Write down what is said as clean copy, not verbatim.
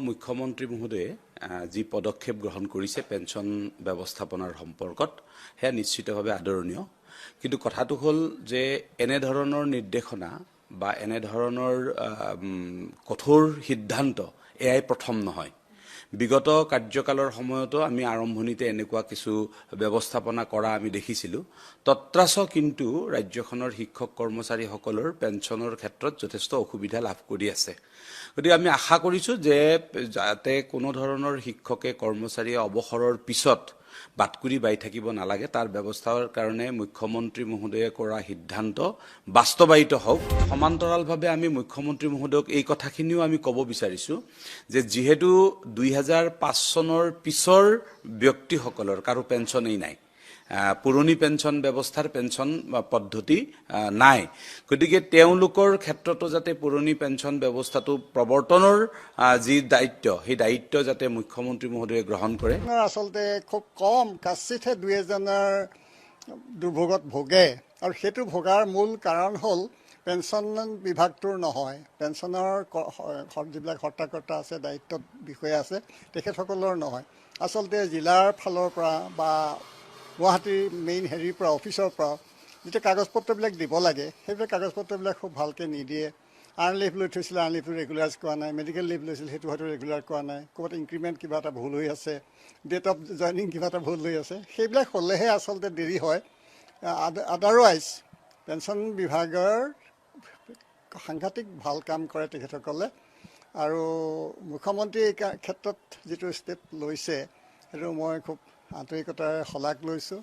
মুখ্যমন্ত্ৰী মহোদয়ে যি পদক্ষেপ গ্ৰহণ কৰিছে পেঞ্চন ব্যৱস্থাপনাৰ সম্পৰ্কত সেয়া নিশ্চিতভাৱে আদৰণীয়। কিন্তু কথাটো হ'ল যে এনেধৰণৰ নিৰ্দেশনা বা এনেধৰণৰ কঠোৰ সিদ্ধান্ত এয়াই প্ৰথম নহয়। বিগত কাৰ্যকালৰ সময়তো আমি আৰম্ভণিতে এনেকুৱা কিছু ব্যৱস্থাপনা কৰা আমি দেখিছিলোঁ। তত্ৰাচ কিন্তু ৰাজ্যখনৰ শিক্ষক কৰ্মচাৰীসকলৰ পেঞ্চনৰ ক্ষেত্ৰত যথেষ্ট অসুবিধা লাভ কৰি আছে। গতিকে আমি আশা কৰিছোঁ যে যাতে কোনো ধৰণৰ শিক্ষকে কৰ্মচাৰীয়ে অৱসৰৰ পিছত বাটকুৰি বাই থাকিব নালাগে, তাৰ ব্যৱস্থাৰ কাৰণে মুখ্যমন্ত্ৰী মহোদয়ে কৰা সিদ্ধান্ত বাস্তৱায়িত হওক। সমান্তৰালভাৱে আমি মুখ্যমন্ত্ৰী মহোদয়ক এই কথাখিনিও আমি ক'ব বিচাৰিছোঁ যে যিহেতু 2005 চনৰ পিছৰ ব্যক্তিসকলৰ কাৰো পেঞ্চনেই নাই, পুৰণি পেঞ্চন ব্যৱস্থাৰ পেঞ্চন পদ্ধতি নাই, গতিকে তেওঁলোকৰ ক্ষেত্ৰতো যাতে পুৰণি পেঞ্চন ব্যৱস্থাটো প্ৰৱৰ্তনৰ যি দায়িত্ব, সেই দায়িত্ব যাতে মুখ্যমন্ত্ৰী মহোদয়ে গ্ৰহণ কৰে। আচলতে খুব কম কাচিতহে দুই এজনৰ দুৰ্ভোগত ভোগে, আৰু সেইটো ভোগাৰ মূল কাৰণ হ'ল পেঞ্চন বিভাগটোৰ নহয়, পেঞ্চনৰ যিবিলাক হৰ্তাকৰ্তা আছে, দায়িত্বত বিষয়া আছে, তেখেতসকলৰ নহয়। আচলতে জিলাৰ ফালৰ পৰা বা গুৱাহাটীৰ মেইন হেৰিৰ পৰা, অফিচৰ পৰা যেতিয়া কাগজ পত্ৰবিলাক দিব লাগে, সেইবিলাক কাগজ পত্ৰবিলাক খুব ভালকৈ নিদিয়ে। আৰ্ণ লিভ লৈ থৈছিলে, আৰ্ণ লিভটো ৰেগুলাৰ কৰা নাই, মেডিকেল লিভ লৈছিল, সেইটো হয়তো ৰেগুলাৰ কৰা নাই, ক'ৰবাত ইনক্ৰিমেণ্ট কিবা এটা ভুল হৈ আছে, ডেট অফ জইনিং কিবা এটা ভুল হৈ আছে, সেইবিলাক হ'লেহে আচলতে দেৰি হয়। আদাৰৱাইজ পেঞ্চন বিভাগৰ সাংঘাতিক ভাল কাম কৰে তেখেতসকলে, আৰু মুখ্যমন্ত্ৰীয়ে এই ক্ষেত্ৰত যিটো ষ্টেপ লৈছে সেইটো মই খুব আন্তৰিকতাৰে শলাগ লৈছোঁ।